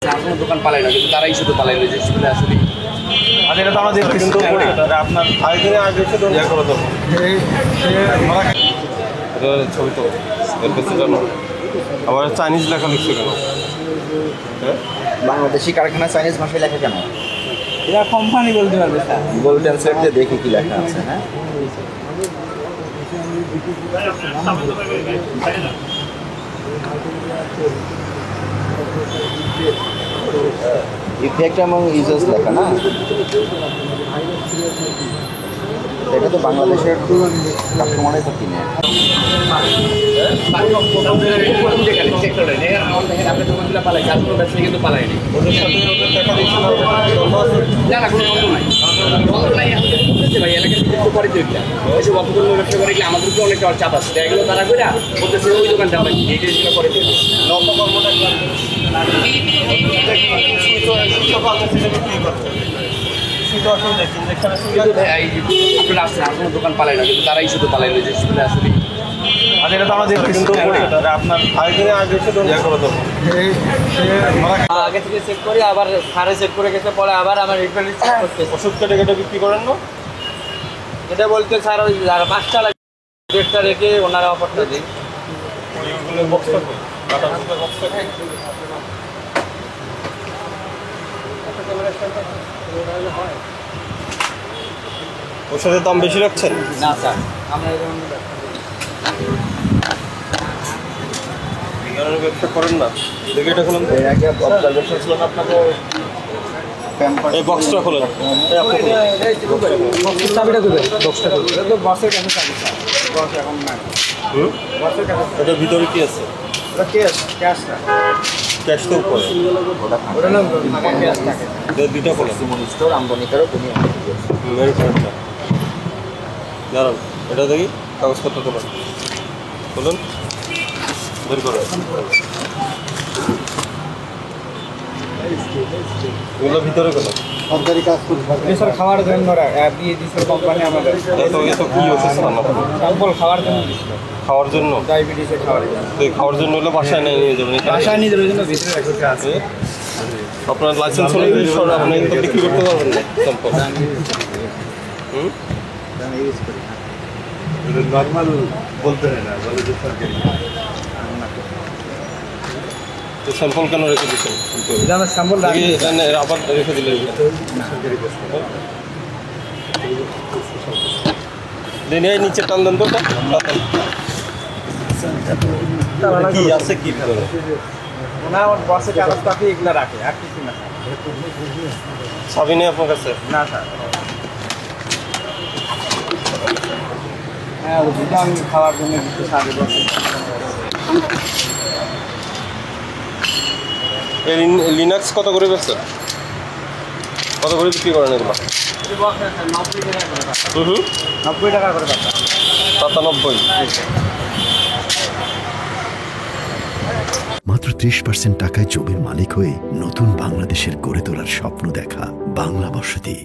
কোনো দোকান পালাই না, কিন্তু তারাই শুধু পালাই না যে স্কুলে আসলে এটা তো আমাদের কিন্তু আপনার আগে আগে করো তো ছবি তো জানো আবার চাইনিজ লেখা লিখছে কেন? বাংলাদেশি কারখানা চাইনিজ ভাষায় লেখা কেন? এরা কোম্পানি বলতে পারবে স্যার। গুগল ট্রান্সলেটে দেখি কি লেখা আছে। হ্যাঁ, ইফেক্ট এবং ইউজেস লেখা না, এটা তো বাংলাদেশের কাস্টমারই তো কিনে। কিন্তু পালাইনি ভাই এলাকার পরে তো এসব অপকর্ম ব্যবসা করে আমাদেরকে অনেক চাপ আছে, এগুলো তারা করে বলতেছে ওই দোকানটা আমরা কিনি, এই জিনিসগুলো করে দেবো কোনো দোকান পালাই না, কিন্তু তারাই শুধু পালাই না যে স্কুলে আসলে এটা তো আমাদের কিন্তু আপনার আগে করো তো আগে থেকে চেক করি, আবার সারে চেক করে গেছে পরে আবার আমার রিপেয়ারিং করতে ওষুধ কেটে বিক্রি করেন না? এটা বলতে স্যার ওই 5টা লাগে 1.5টা রেখে ওনারা অফারটা দিই। ওষুধের দাম বেশি রাখছেন? না স্যার, আমরা ব্যবসা করেন না, দেখে এটা খুলুন। এর আগে অবজারভেশন ছিল না আপনাকে? এই বক্সটা খুলুন, এটার ভিতরে কি আছে? ক্যাশ তো উপরে, দুইটা খোলা স্টোর আমদানিকারও তুমি দাঁড়ান, এটা দেখি কাগজপত্র তোলেন, বলুন বের করে এগুলো ভিতরে কোনো সরকারি কাজ স্যার খাওয়ার জন্য দিয়ে দিচ্ছে কোম্পানি আমাদের। এত কি ওষুধ খান আপনার? স্যাম্পল খাওয়ার জন্য, খাওয়ার জন্য, ডায়াবেটিসের খাওয়ার জন্য। খাওয়ার জন্য হলে বাসায় নিয়ে যাবেন, বাসায় নিয়ে যাবেন জন্য ভিতরে আছে। আপনার লাইসেন্স হলে আপনি তো বিক্রি করতে পারবেন না স্যাম্পল। ইউজ করি নর্মাল বলতে না, বলে যে সরকারি স্যাম্পল কেন রেখে দিচ্ছেন? স্যাম্পল আবার রেখে দিলে দিনে নিচে টান দেন তো কি আছে কি ওনার বসে কাগজপাতি এগুলো রাখে, আর কিছু না। সবই নেই আপনার কাছে? না স্যার, হ্যাঁ আমি খাওয়ার জন্য কিছু সাথে বসে। লিনাক্স কত করে বেচছে? কত করে বিক্রি করেন এগুলো? 90 টাকা করে। 97। মাত্র 30% টাকায় জমির মালিক হয়ে নতুন বাংলাদেশের গড়ে তোলার স্বপ্ন দেখা বাংলা বসতি।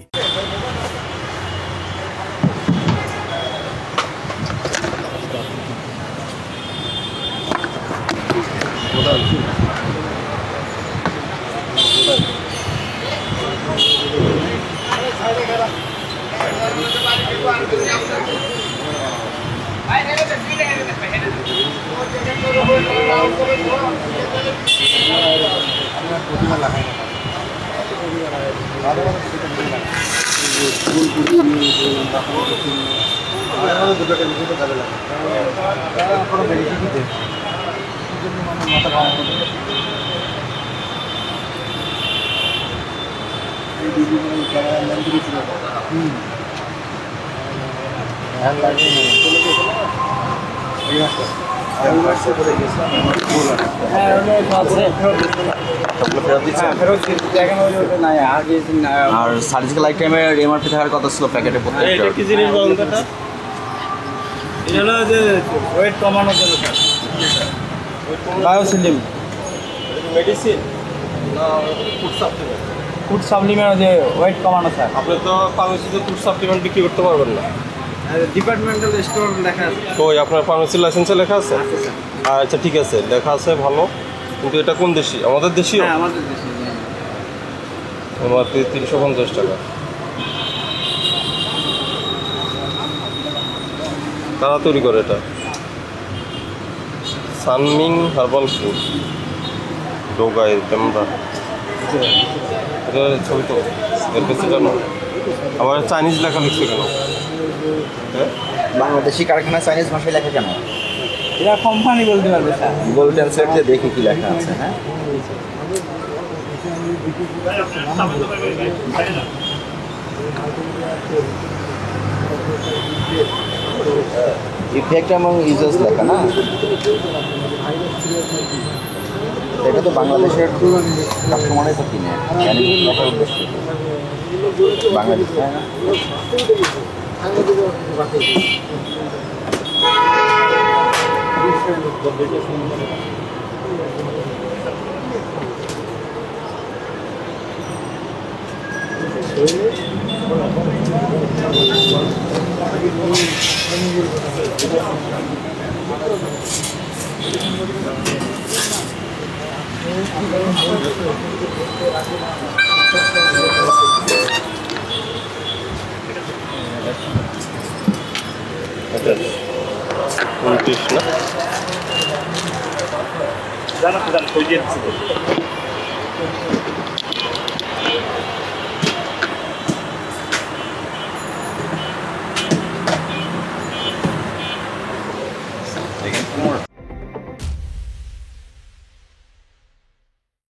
আর সার্জিক্যাল আইটেমের এমআরপি থাকার কথা ছিল প্যাকেটে প্রত্যেকটা। কি জিনিস বলুন তো? এটা হলো যে ওয়েট কমানোর জন্য বায়োসিলিম মেডিসিন না ফুড সাপ্লিমেন্ট? ফুড সাপ্লিমেন্ট যে ওয়েট কমানো স্যার। আপনি তো ফার্মেসিতে ফুড সাপ্লিমেন্ট বিক্রি করতে পারবেন না। ডিপার্টমেন্টাল স্টোর লেখা আছে। কই আপনার ফার্মেসির লাইসেন্সে লেখা আছে? আছে স্যার। আচ্ছা ঠিক আছে, লেখা আছে ভালো, কিন্তু এটা কোন দেশি? আমাদের দেশীয়? হ্যাঁ আমাদের দেশে। এমআরপি 350 টাকা। কারা তৈরি করে এটা? সানমিং হার্বাল ফুড, ডোগাই ক্যামেরা। এটা ছবি তো এর কাছে জানো, আবার চাইনিজ লেখা লিখছে কেন? হ্যাঁ, বাংলাদেশি কারখানা চাইনিজ ভাষায় লেখা কেন? এরা কোম্পানি বলতে পারবে স্যার। গুগল ট্রান্সলেট দিয়ে দেখি কি লেখা আছে। হ্যাঁ, ইফেক্ট এবং ইউজার্স লেখা না, এটা তো বাংলাদেশের কাস্টমারই তো কিনে লেখার উদ্দেশ্য বাংলাদেশ। এটা 29 না? জানা তো জানো,